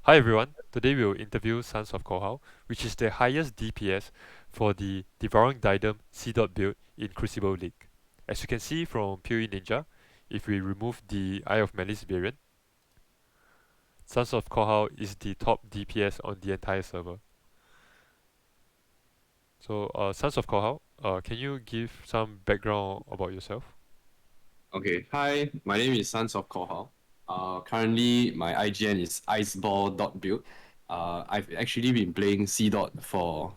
Hi everyone, today we will interview SonsOfKorhal, which is the highest DPS for the Devouring Diadem CDoT build in Crucible League. As you can see from PoE Ninja, if we remove the Eye of Malice variant, SonsOfKorhal is the top DPS on the entire server. So, SonsOfKorhal, can you give some background about yourself? Okay, hi, my name is SonsOfKorhal. Currently my IGN is iceball.build. I've actually been playing CDoT for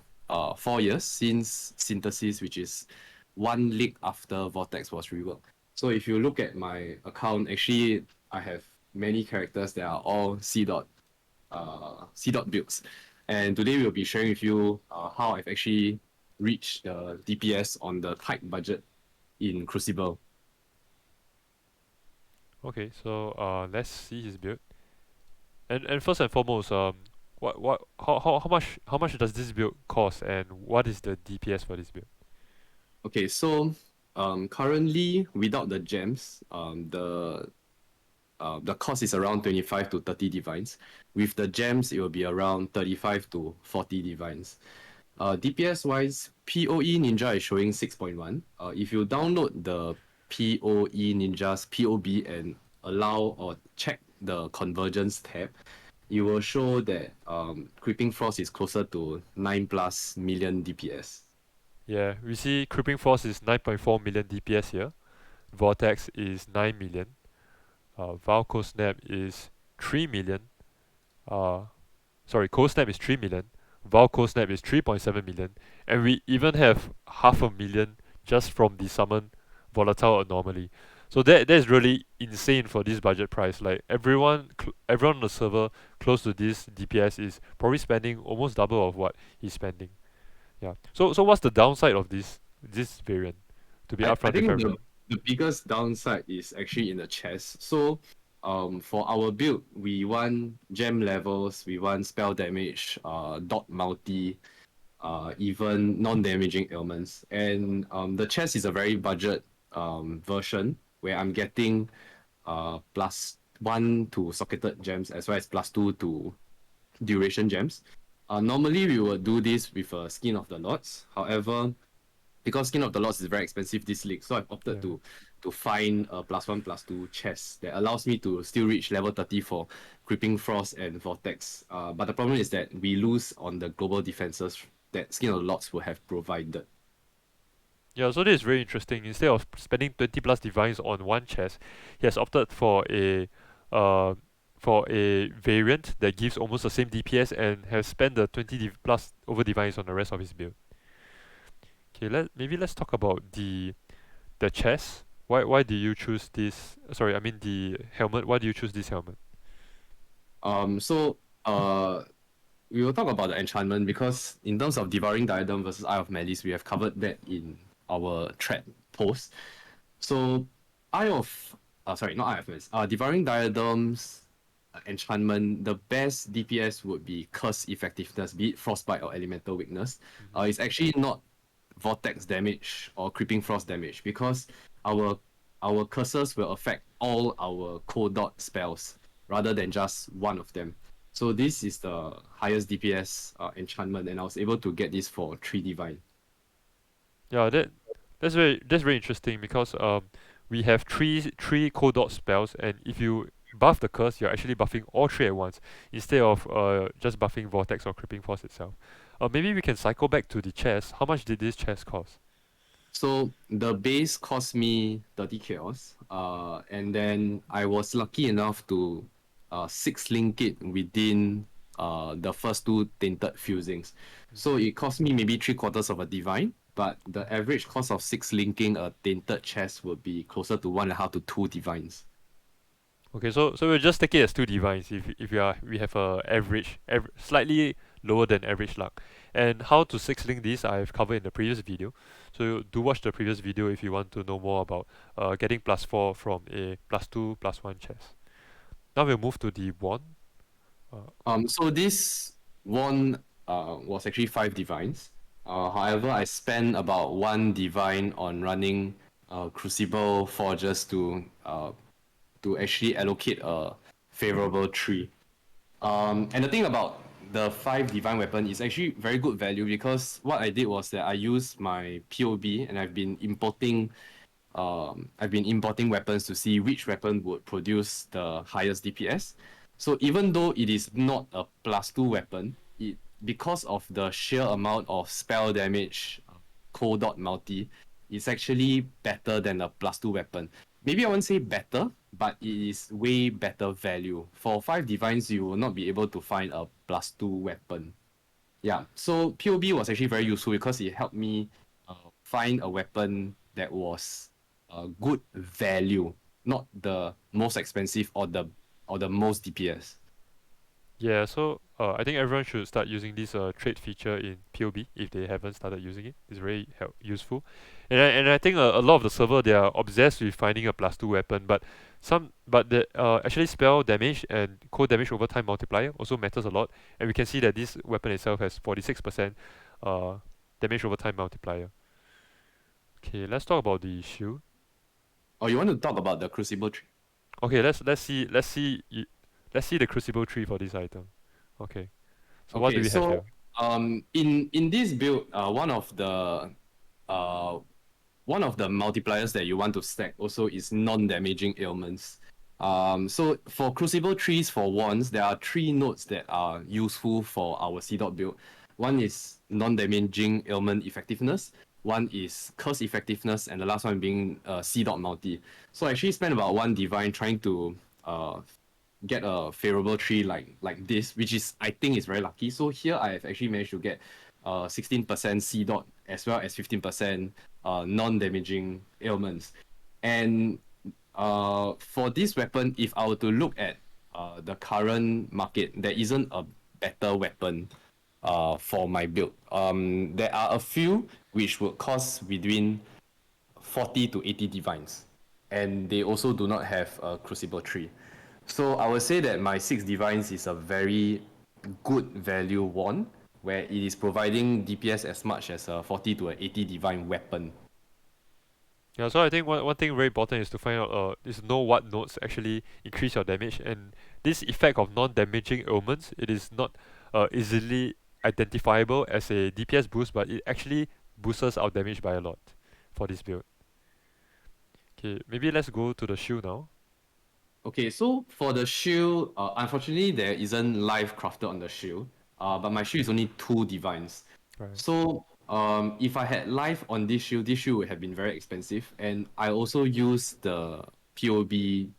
4 years since Synthesis, which is one league after Vortex was reworked. So if you look at my account, actually I have many characters that are all CDoT builds. And today we'll be sharing with you how I've actually reached the DPS on the tight budget in Crucible. Okay, so let's see his build. And first and foremost, how much does this build cost, and what is the DPS for this build? Okay, so currently without the gems, the cost is around 25 to 30 divines. With the gems, it will be around 35 to 40 divines. DPS wise, PoE Ninja is showing 6.1. If you download the PoE Ninja's POB and allow or check the convergence tab, you will show that Creeping Frost is closer to 9 plus million DPS. Yeah, we see Creeping Force is 9.4 million DPS here. Vortex is 9 million. Valco Snap is 3 million. Uh, sorry, Cold Snap is 3 million. Valco Snap is 3.7 million. And we even have half a million just from the summon Volatile Anomaly. So that is really insane for this budget price. Like everyone on the server close to this DPS is probably spending almost double of what he's spending. Yeah. So what's the downside of this variant? To be I upfront with think the, everyone. the biggest downside is actually in the chest. So for our build, we want gem levels, we want spell damage, dot multi, even non-damaging ailments. And the chest is a very budget version where I'm getting +1 to socketed gems as well as +2 to duration gems. Normally we would do this with a skin of the lords. However, because Skin of the Lords is very expensive this league, so I've opted Yeah. to find a +1/+2 chest that allows me to still reach level 30 for Creeping Frost and Vortex. But the problem is that we lose on the global defenses that Skin of the Lords will have provided. Yeah, so this is very interesting. Instead of spending 20 plus divines on one chest, he has opted uh for a variant that gives almost the same DPS and has spent the 20 plus over divines on the rest of his build. Okay, let's talk about the chest. Why do you choose this? Sorry, I mean the helmet. Why do you choose this helmet? So we will talk about the enchantment because in terms of Devouring Diadem versus Eye of Malice, we have covered that in our thread post. So Eye of sorry, not Eye of Malice. Devouring Diadem's enchantment, the best DPS would be curse effectiveness, be it frostbite or elemental weakness. Hmm. It's actually not vortex damage or creeping frost damage because our our curses will affect all our cold dot spells rather than just one of them. So this is the highest DPS enchantment, and I was able to get this for 3 divine. Yeah, that's very interesting because we have three cold dot spells, and if you buff the curse, you're actually buffing all three at once instead of just buffing vortex or creeping force itself. Maybe we can cycle back to the chest. How much did this chest cost? So the base cost me 30 chaos, and then I was lucky enough to 6 link it within the first 2 tainted fusings. So Hmm. it cost me maybe 3/4 of a divine, but the average cost of 6 linking a tainted chest would be closer to 1.5 to 2 divines. Okay, so we'll just take it as two divines if we have a slightly lower than average luck. And how to six link this I've covered in the previous video. So do watch the previous video if you want to know more about getting +4 from a +2/+1 chest. Now we'll move to the wand. Uh, So this one was actually 5 divines. However, I spent about 1 divine on running Crucible Forges to actually allocate a favorable tree. And the thing about the 5 divine weapon is actually very good value because what I did was that I used my POB and I've been importing weapons to see which weapon would produce the highest DPS. So even though it is not a +2 weapon, because of the sheer amount of spell damage, Cold DoT multi, it's actually better than a +2 weapon. Maybe I won't say better, but it is way better value. For 5 divines, you will not be able to find a +2 weapon. Yeah, so POB was actually very useful because it helped me find a weapon that was good value, not the most expensive or the most DPS. Yeah, so I think everyone should start using this trade feature in POB if they haven't started using it. It's very useful, and I think a lot of the server they are obsessed with finding a +2 weapon, but the actually spell damage and cold damage over time multiplier also matters a lot, and we can see that this weapon itself has 46% uh damage over time multiplier. Okay, let's talk about the shield. Or you want to talk about the Crucible tree? Okay, let's see the Crucible tree for this item. Okay, so what do Okay, we have so here? in this build, uh one of the multipliers that you want to stack also is non-damaging ailments. So for Crucible trees for wands, there are 3 nodes that are useful for our CDoT build. One is non-damaging ailment effectiveness, one is curse effectiveness, and the last one being CDoT multi. So I actually spent about 1 divine trying to get a favorable tree like this, which is I think is very lucky. So here I have actually managed to get 16% CDoT as well as 15% non-damaging ailments. And for this weapon, if I were to look at the current market, there isn't a better weapon for my build. There are a few which would cost between 40 to 80 divines, and they also do not have a Crucible tree. So I would say that my 6 divines is a very good value wand, where it is providing DPS as much as a 40 to 80 divine weapon. Yeah, so I think one thing very important is to find out is know what nodes actually increase your damage, and this effect of non-damaging ailments, it is not easily identifiable as a DPS boost, but it actually boosts our damage by a lot for this build. Okay, maybe let's go to the shield now. Okay, so for the shield, unfortunately there isn't life crafted on the shield, but my shield is only 2 divines. Right. So if I had life on this shield would have been very expensive, and I also use the POB,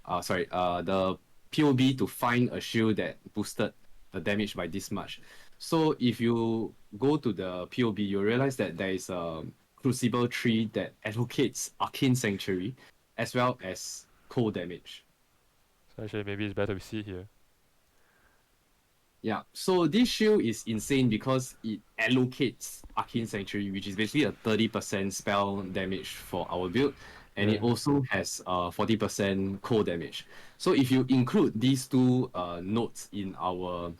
the POB to find a shield that boosted the damage by this much. So if you go to the POB, you realize that there is a Crucible tree that allocates Arcane Sanctuary as well as cold damage. So actually, maybe it's better we see here. Yeah, so this shield is insane because it allocates Arcane Sanctuary, which is basically a 30% spell damage for our build, and it Yeah. also has 40% cold damage. So if you include these two nodes in our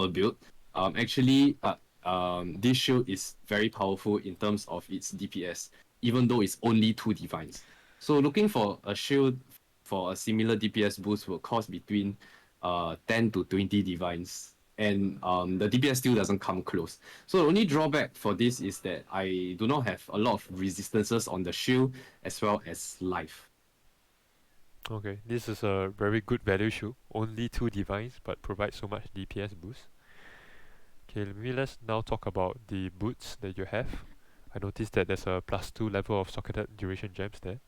build, actually this shield is very powerful in terms of its DPS, even though it's only 2 divines. So looking for a shield for a similar DPS boost will cost between 10 to 20 divines. And the DPS still doesn't come close. So the only drawback for this is that I do not have a lot of resistances on the shield as well as life. Okay, this is a very good value shield. Only 2 divines, but provides so much DPS boost. Okay, maybe let's now talk about the boots that you have. I noticed that there's a +2 level of socketed duration gems there.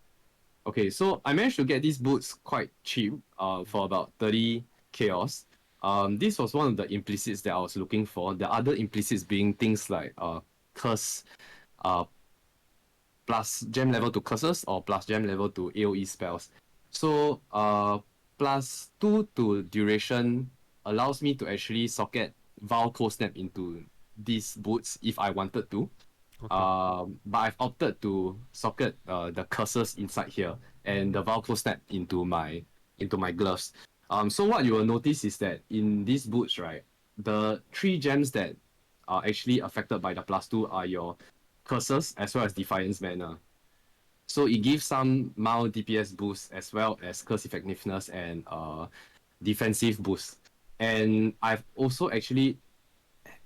Okay, so I managed to get these boots quite cheap, for about 30 chaos. This was one of the implicits that I was looking for. The other implicits being things like curse, uh, plus gem level to curses or plus gem level to AoE spells. So +2 to duration allows me to actually socket Val Cold Snap into these boots if I wanted to. Okay. But I've opted to socket the curses inside here and the Valco snap into my gloves. So what you will notice is that in these boots, right, the 3 gems that are actually affected by the +2 are your curses as well as Defiance Mana. So it gives some mild DPS boost as well as curse effectiveness and defensive boost. And I've also actually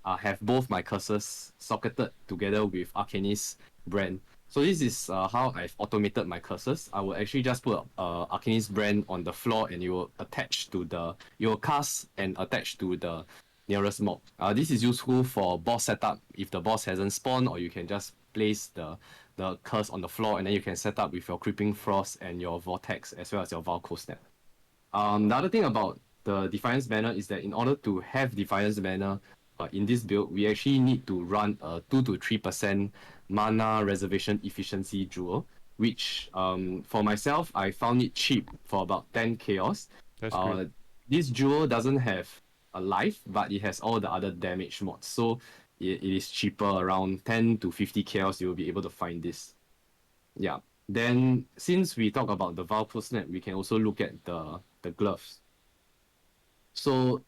have both my curses socketed together with Arcanist brand. So this is how I've automated my curses. I will actually just put Arcanist brand on the floor, and you will cast and attach to the nearest mob. This is useful for boss setup if the boss hasn't spawned, or you can just place the curse on the floor, and then you can set up with your Creeping Frost and your Vortex as well as your Valko Snap. The other thing about the Defiance banner is that in order to have Defiance banner in this build, we actually need to run a 2 to 3% mana reservation efficiency jewel, which for myself, I found it cheap for about 10 chaos. That's great. This jewel doesn't have a life, but it has all the other damage mods. So it is cheaper, around 10 to 50 chaos, you will be able to find this. Yeah. Then since we talk about the Valko Snap, we can also look at the gloves. So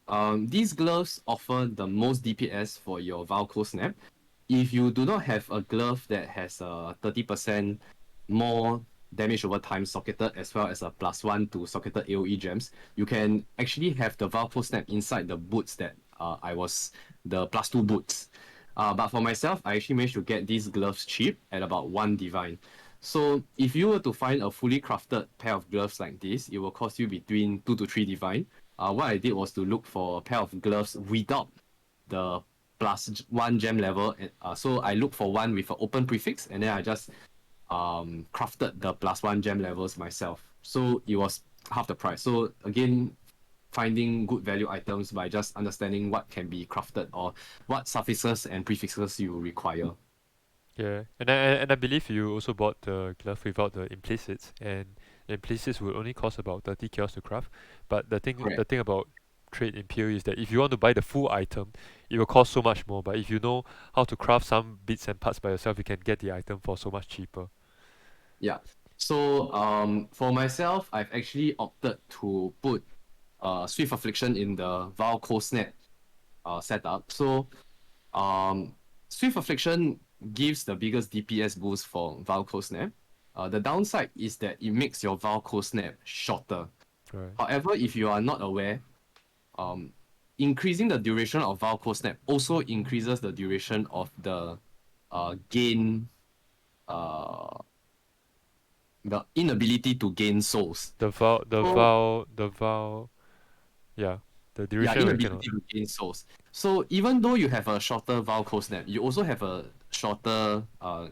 these gloves offer the most DPS for your Valko Snap. If you do not have a glove that has a 30% more damage over time socketed, as well as a +1 to socketed AoE gems, you can actually have the Valko Snap inside the boots that the +2 boots. But for myself, I actually managed to get these gloves cheap at about 1 divine. So if you were to find a fully crafted pair of gloves like this, it will cost you between 2 to 3 divine. What I did was to look for a pair of gloves without the +1 gem level. So I looked for one with an open prefix, and then I just crafted the +1 gem levels myself. So it was half the price. So again, finding good value items by just understanding what can be crafted or what suffixes and prefixes you require. Yeah, and I believe you also bought the glove without the implicits, and the implicits will only cost about 30 chaos to craft. But Correct. the thing about trade in PoE is that if you want to buy the full item, it will cost so much more. But if you know how to craft some bits and parts by yourself, you can get the item for so much cheaper. Yeah. So for myself, I've actually opted to put Swift Affliction in the Valko Snap setup. So Swift Affliction gives the biggest DPS boost for Valko Snap. The downside is that it makes your Valko Snap shorter. Right. However, if you are not aware, um, increasing the duration of Valko Snap also increases the duration of the gain, uh, the inability to gain souls. So The vow, yeah, the yeah, duration where you cannot. inability to gain souls. So even though you have a shorter Valko Snap, you also have a shorter uh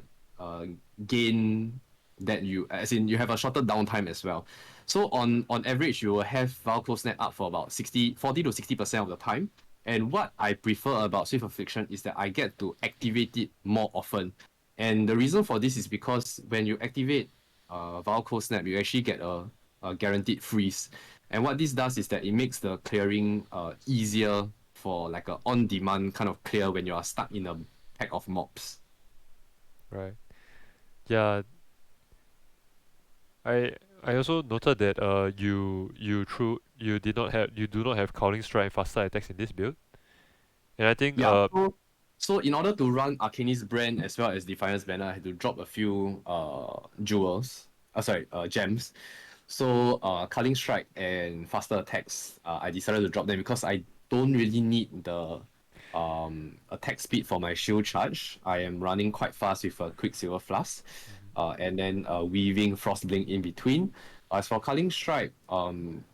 gain that you as in you have a shorter downtime as well. So on average, you will have Valko Snap up for about 40 to 60% of the time. And what I prefer about Swift Affliction is that I get to activate it more often. And the reason for this is because when you activate Valko Snap, you actually get a guaranteed freeze. And what this does is that it makes the clearing easier for like a on-demand kind of clear when you are stuck in a pack of mobs. Right. Yeah, I I also noted that you do not have Cowling Strike and faster attacks in this build. And I think Yeah, so in order to run Arcanist brand as well as Defiance banner, I had to drop a few jewels. Gems. So Culling Strike and faster attacks, I decided to drop them because I don't really need the attack speed for my shield charge. I am running quite fast with a Quicksilver Flask, Mhm. and then weaving Frostblink in between. As for Culling Strike,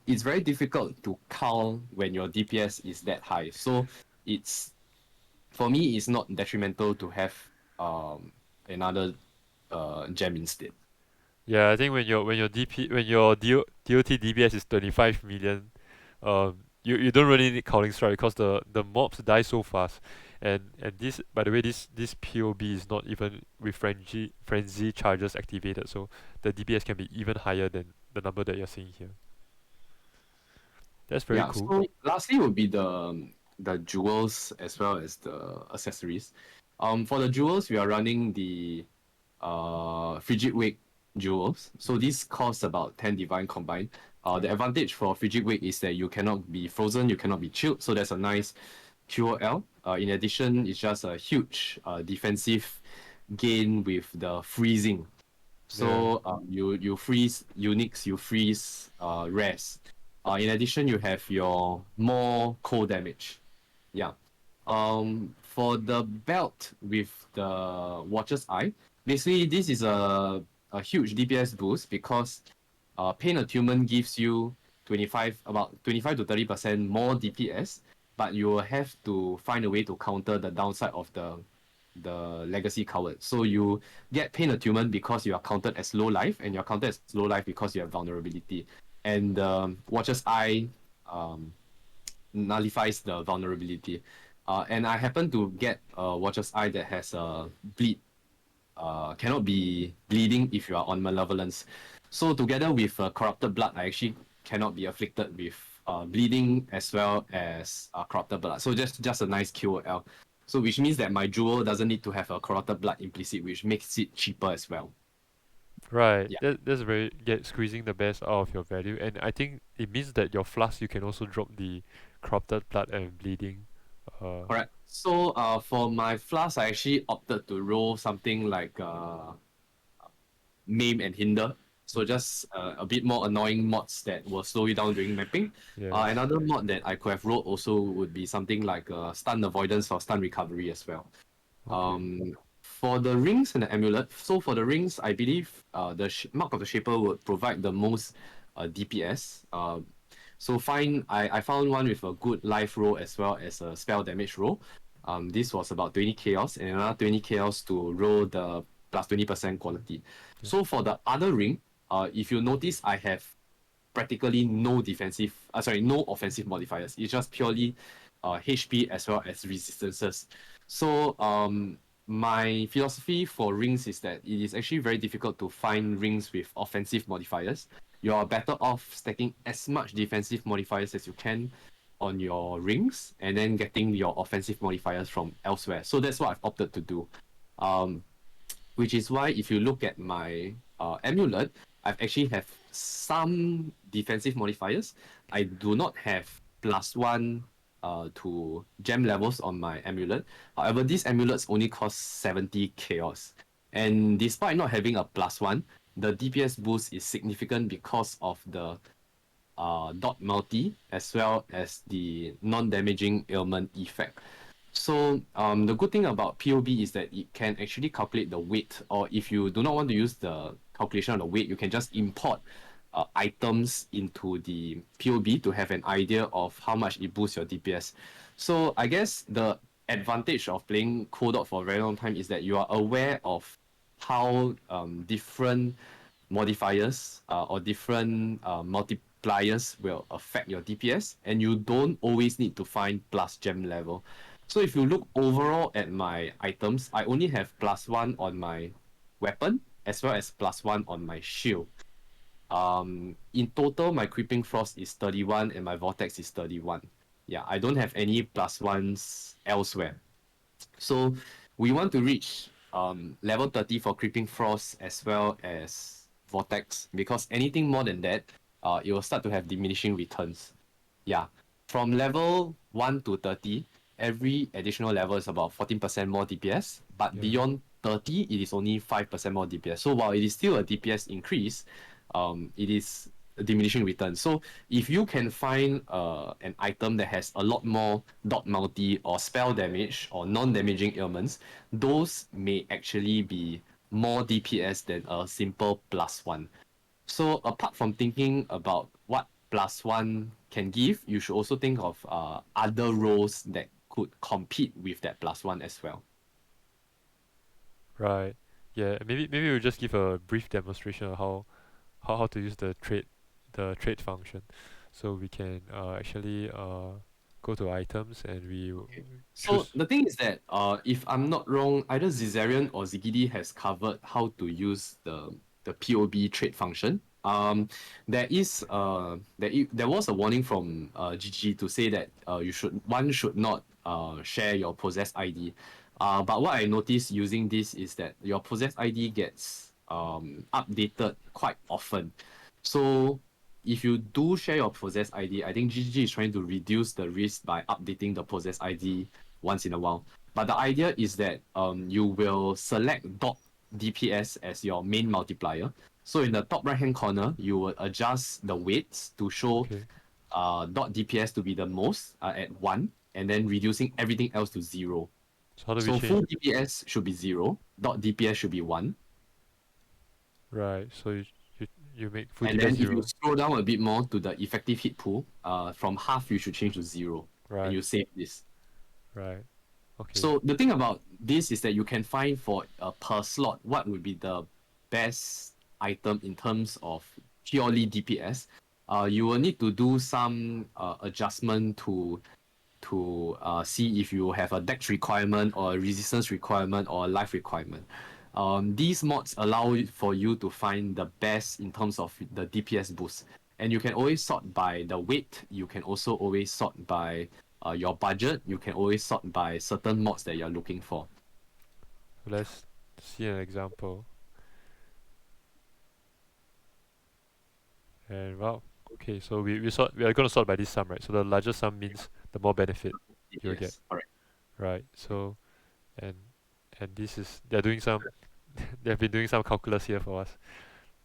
it's very difficult to cull when your DPS is that high. So it's for me, it's not detrimental to have another gem instead. Yeah, I think when your DoT DPS is 25 million, you don't really need Cowling Strike because the mobs die so fast. And this, by the way, this POB is not even with frenzy charges activated, so the DPS can be even higher than the number that you're seeing here. That's very Yeah. cool. So lastly would be the jewels as well as the accessories. For the jewels, we are running the Frigid Wake jewels. So Mhm. this costs about 10 divine combined. The advantage for Frigid Wake is that you cannot be frozen, you cannot be chilled. So that's a nice QOL. In addition, it's just a huge defensive gain with the freezing. Yeah. So you freeze Unix, you freeze rares. In addition, you have your more cold damage. Yeah. For the belt with the Watcher's Eye, basically this is a huge DPS boost because Pain Attunement gives you about 25 to 30% more DPS, but you will have to find a way to counter the downside of the Legacy Coward. So you get Pain Attunement because you are counted as low life, and you're counted as low life because you have vulnerability. And Watcher's Eye um, nullifies the vulnerability. And I happen to get a Watcher's Eye that has a bleed, cannot be bleeding if you are on Malevolence. So together with Corrupted Blood, I actually cannot be afflicted with bleeding as well as Corrupted Blood. So just a nice QOL. So which means that my jewel doesn't need to have a Corrupted Blood implicit, which makes it cheaper as well. Right. Yeah. That's very squeezing the best out of your value, and I think it means that your flask you can also drop the corrupted blood and bleeding. Correct. So for my Flask, I actually opted to roll something like Maim and Hinder. So just a bit more annoying mods that will slow you down during mapping. Yes. Another mod that I could have rolled also would be something like Stun Avoidance or Stun Recovery as well. Okay. For the rings and the amulet, so for the rings, I believe the Mark of the Shaper would provide the most DPS. So I found one with a good life roll as well as a spell damage roll. This was about 20 chaos and another 20 chaos to roll the plus 20% quality. Yeah. So for the other ring, if you notice, I have practically no no offensive modifiers. It's just purely HP as well as resistances. So my philosophy for rings is that it is actually very difficult to find rings with offensive modifiers. You are better off stacking as much defensive modifiers as you can on your rings and then getting your offensive modifiers from elsewhere. So that's what I've opted to do. Um, which is why if you look at my amulet, I've actually have some defensive modifiers. I do not have +1 to gem levels on my amulet. However, these amulets only cost 70 chaos. And despite not having a +1, the DPS boost is significant because of the dot multi as well as the non-damaging ailment effect. So the good thing about POB is that it can actually calculate the weight, or if you do not want to use the calculation of the weight, you can just import items into the POB to have an idea of how much it boosts your DPS. So I guess the advantage of playing Cold DoT for a very long time is that you are aware of how different modifiers or different multipliers will affect your DPS, and you don't always need to find plus gem level. So if you look overall at my items, I only have +1 on my weapon as well as +1 on my shield. In total, my Creeping Frost is 31 and my Vortex is 31. Yeah, I don't have any +1s elsewhere. So we want to reach level 30 for Creeping Frost as well as Vortex, because anything more than that, it will start to have diminishing returns. Yeah, from level 1 to 30, every additional level is about 14% more DPS, but Yeah. beyond 30, it is only 5% more DPS. So while it is still a DPS increase, it is a diminishing return. So if you can find an item that has a lot more dot multi or spell damage or non-damaging ailments, those may actually be more DPS than a simple +1. So apart from thinking about what +1 can give, you should also think of other roles that could compete with that +1 as well. Right. Yeah. Maybe we'll just give a brief demonstration of how to use the trade function, so we can actually go to items and we So choose. the thing is that if I'm not wrong, either Zizarian or Zigidi has covered how to use the POB trade function. There was a warning from GG to say that one should not share your possessed ID. But what I noticed using this is that your possessed ID gets updated quite often. So if you do share your possessed ID, I think GG is trying to reduce the risk by updating the possessed ID once in a while. But the idea is that you will select DoT DPS as your main multiplier. So in the top right hand corner, you will adjust the weights to show Okay. DoT DPS to be the most at 1, and then reducing everything else to 0. So how do we So change? full DPS should be 0, DoT DPS should be 1. Right. So you make full And DPS then if 0. you scroll down a bit more to the effective hit pool, from half you should change to 0. And Right. you save this. Right. Okay. So the thing about this is that you can find for per slot what would be the best item in terms of purely DPS. You will need to do some adjustment to see if you have a dex requirement or a resistance requirement or a life requirement. These mods allow for you to find the best in terms of the DPS boost. And you can always sort by the weight. You can also always sort by your budget. You can always sort by certain mods that you're looking for. Let's see an example. And wow. Okay, so we are gonna sort by this sum, right? So the larger sum means the more benefit you'll get. Yes, correct. Right. So and this is they're doing some they've been doing some calculus here for us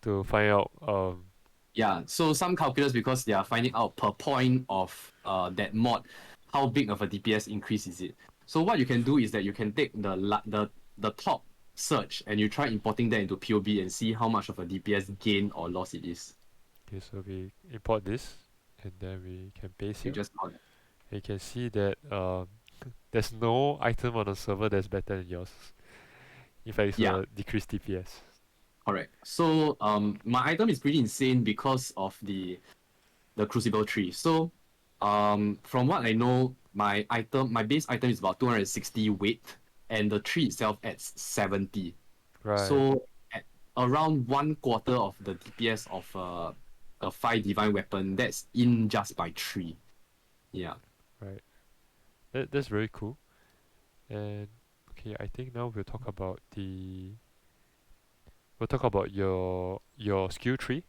to find out Yeah, so some calculus because they are finding out per point of that mod, how big of a DPS increase is it. So what you can do is that you can take the top search and you try importing that into POB and see how much of a DPS gain or loss it is. okay, so we import this and then we can paste You here. just And you can see that there's no item on the server that's better than yours. In fact, it's yeah, a decreased DPS. correct. So my item is pretty insane because of the Crucible tree. So from what I know, my base item is about 260 weight, and the tree itself adds 70. Right. So at around 1/4 of the DPS of a 5 divine weapon, that's in just by 3. Yeah. Right. That's very cool. And okay, I think now we'll talk about your skill tree.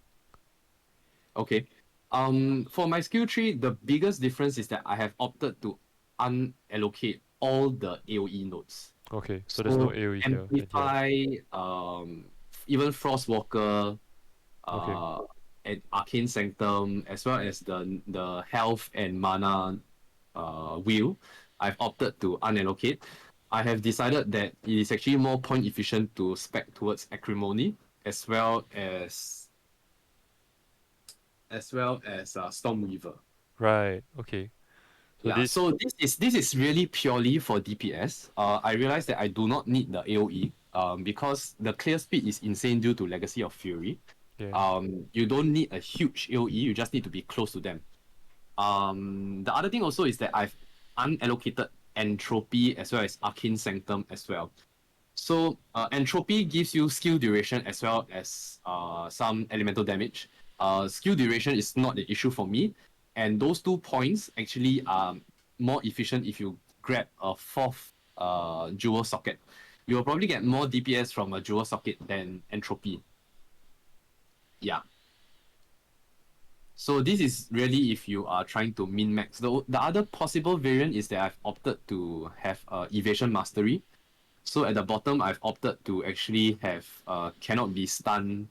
Okay. For my skill tree, the biggest difference is that I have opted to unallocate all the AoE nodes. Okay, so there's no So AoE here and here. amplify, even Frostwalker, Okay. and Arcane Sanctum, as well as the health and mana wheel, I've opted to unallocate. I have decided that it is actually more point efficient to spec towards Acrimony as well as Stormweaver. Right. Okay. So Yeah, this so this is really purely for DPS. I realized that I do not need the AoE because the clear speed is insane due to Legacy of Fury. yeah. You don't need a huge AoE, you just need to be close to them. The other thing also is that I've unallocated Entropy as well as Arcane Sanctum as well. So Entropy gives you skill duration as well as some elemental damage. Skill duration is not the issue for me, and those 2 points actually are more efficient if you grab a 4th jewel socket. You will probably get more DPS from a jewel socket than Entropy. Yeah. So this is really if you are trying to min-max. The other possible variant is that I've opted to have Evasion Mastery. So at the bottom, I've opted to actually have cannot be stunned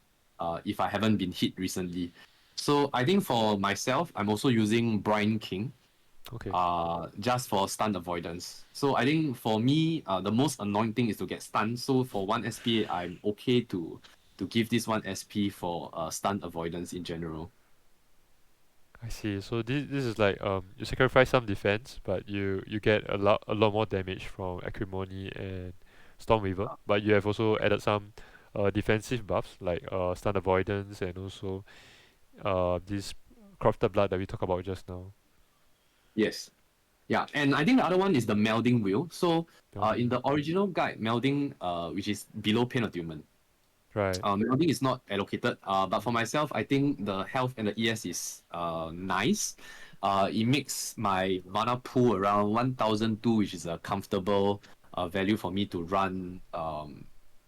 if I haven't been hit recently. So I think for myself, I'm also using Brine King Okay. just for stun avoidance. So I think for me, the most annoying thing is to get stunned. So for 1 SP, I'm okay to give this 1 SP for stun avoidance in general. I see. So this is like you sacrifice some defense, but you get a lot more damage from Acrimony and Stormweaver. But you have also added some defensive buffs like stun avoidance and also this corrupted blood that we talked about just now. Yes. Yeah, and I think the other one is the melding wheel. So Melding in wheel. the original guide, melding, which is below pain attunement, Right. melding is not allocated. But for myself, I think the health and the ES is nice. It makes my mana pool around 1002, which is a comfortable value for me to run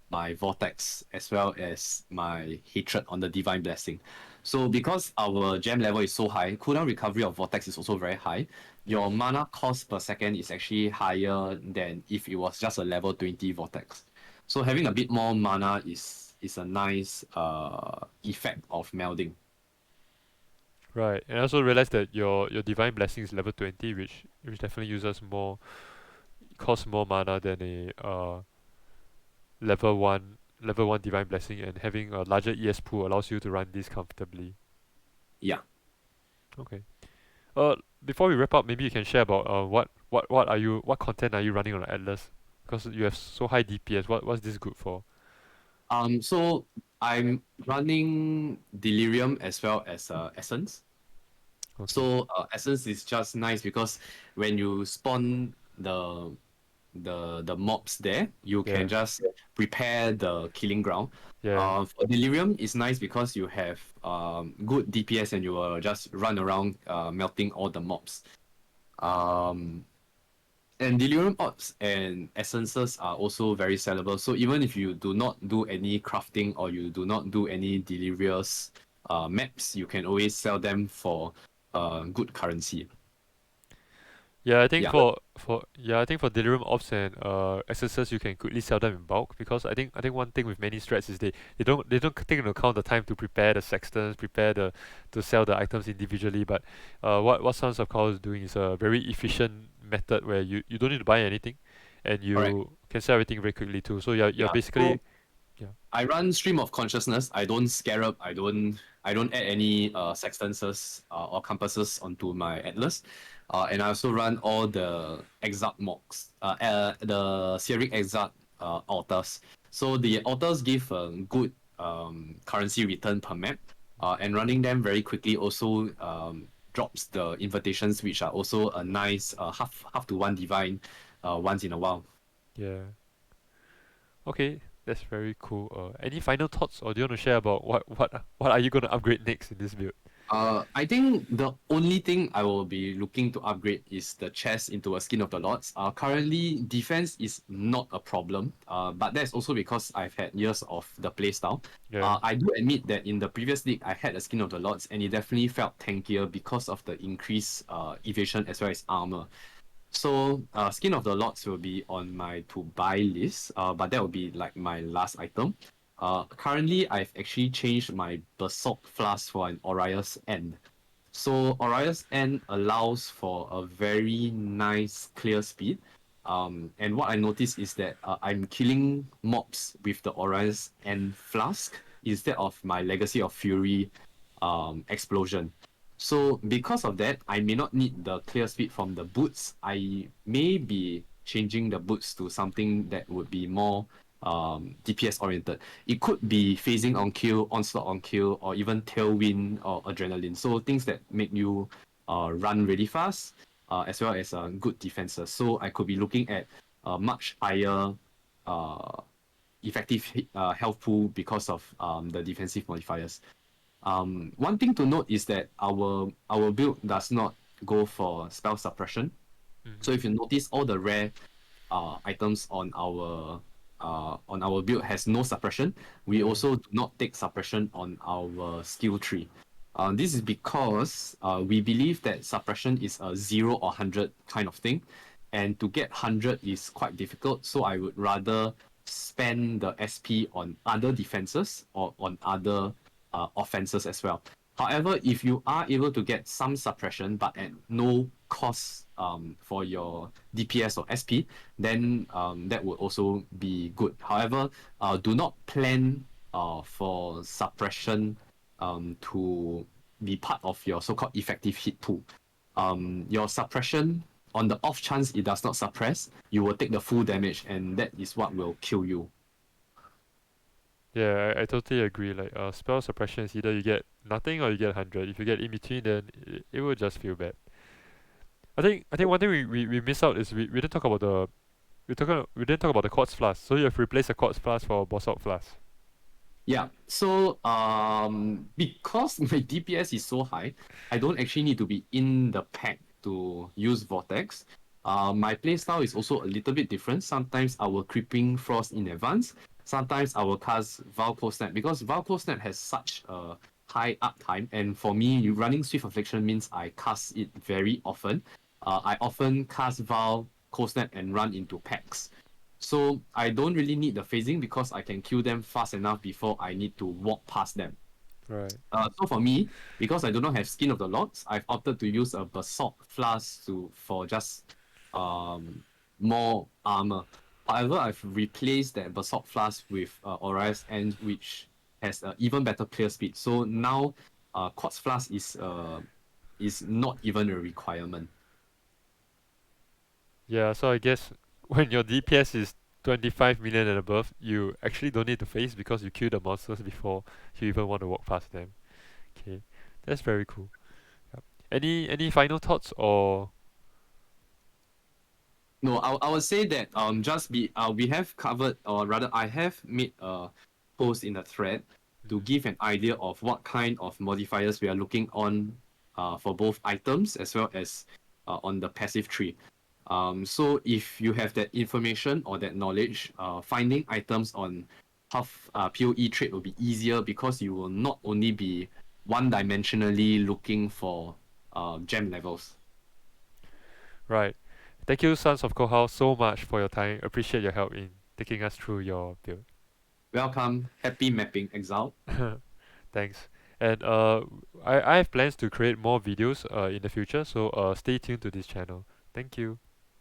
my Vortex as well as my Hatred on the Divine Blessing. So because our gem level is so high, cooldown recovery of Vortex is also very high. Your Yes. mana cost per second is actually higher than if it was just a level 20 Vortex. So having a bit more mana is a nice effect of melding. Right, and I also realized that your Divine Blessing is level 20, which definitely uses more, costs more mana than a level one Divine Blessing, and having a larger ES pool allows you to run this comfortably. Yeah. Okay. Uh, Before we wrap up, maybe you can share about what content are you running on Atlas? Because you have so high DPS. What's this good for? So I'm running Delirium as well as Essence. Okay. So Essence is just nice because when you spawn the mobs there, you can Yeah. just prepare the killing ground. Yeah. For Delirium, it's nice because you have good DPS and you will just run around melting all the mobs. Um, and Delirium orbs and essences are also very sellable. So even if you do not do any crafting or you do not do any delirious maps, you can always sell them for good currency. Yeah, I think Yeah, I think for Delirium Ops and SSS you can quickly sell them in bulk, because I think one thing with many strats is they don't take into account the time to prepare the sextants, prepare the to sell the items individually. But what Sons of Korhal is doing is a very efficient method where you don't need to buy anything, and correct. you can sell everything very quickly too. So you're Yeah. basically, So yeah. I run Stream of Consciousness. I don't scarab. I don't add any sextances or compasses onto my atlas. And I also run all the exarch mocks, the Searing exarch altars. So the altars give a good currency return per map. And running them very quickly also drops the invitations, which are also a nice half to one divine once in a while. Yeah. Okay, that's very cool. Any final thoughts, or do you want to share about what are you gonna upgrade next in this build? I think the only thing I will be looking to upgrade is the chest into a Skin of the Lords. Currently defense is not a problem. But that's also because I've had years of the playstyle. Yeah. I do admit that in the previous league I had a Skin of the Lords and it definitely felt tankier because of the increased evasion as well as armor. So Skin of the Lords will be on my to buy list, but that will be like my last item. Currently, I've actually changed my Berserk Flask for an Orius End. So Orius End allows for a very nice clear speed. And what I noticed is that I'm killing mobs with the Orius End Flask instead of my Legacy of Fury explosion. So because of that, I may not need the clear speed from the boots. I may be changing the boots to something that would be more DPS oriented. It could be phasing on kill, onslaught on kill, or even tailwind or adrenaline. So things that make you run really fast, as well as good defenses. So I could be looking at a much higher uh, effective health pool because of the defensive modifiers. One thing to note is that our build does not go for spell suppression. So Mm-hmm. if you notice, all the rare items on our build has no suppression. We Yeah. also do not take suppression on our skill tree. This is because we believe that suppression is a 0 or 100 kind of thing, and to get 100 is quite difficult. So I would rather spend the SP on other defenses or on other offenses as well. However, if you are able to get some suppression but at no cost for your DPS or SP, then that would also be good. However, do not plan for suppression to be part of your so-called effective hit pool. Your suppression, on the off chance it does not suppress, you will take the full damage, and that is what will kill you. Yeah, I totally agree. Like, spell suppression is either you get nothing or you get 100. If you get in between, then it will just feel bad. I think one thing we miss out is we didn't talk about we didn't talk about the quartz flask. So you have replaced the quartz flask for basalt flask. Yeah, so because my DPS is so high, I don't actually need to be in the pack to use Vortex. My playstyle is also a little bit different. Sometimes I will creeping frost in advance. Sometimes I will cast Valco Snap because Valco Snap has such a high uptime, and for me, you running Swift Affliction means I cast it very often. I often cast Val Cold Snap and run into packs. So I don't really need the phasing because I can kill them fast enough before I need to walk past them. Right. So for me, because I do not have Skin of the Lords, I've opted to use a Basalt Flask for just more armor. However, I've replaced that Basalt Flask with Orias End, which has even better clear speed. So now, Quartz Flask is not even a requirement. Yeah, so I guess when your DPS is 25 million and above, you actually don't need to face because you kill the monsters before you even want to walk past them. Okay, that's very cool. Yep. Any final thoughts or No, I would say that just be we have covered, or rather I have made a post in the thread to Mhm. give an idea of what kind of modifiers we are looking on for both items as well as on the passive tree. So if you have that information or that knowledge, finding items on PoE trade will be easier because you will not only be one-dimensionally looking for gem levels. right? Thank you, Sons of Kohal, so much for your time. Appreciate your help in taking us through your build. Welcome, happy mapping, Exile. Thanks. And I have plans to create more videos in the future, so stay tuned to this channel. Thank you.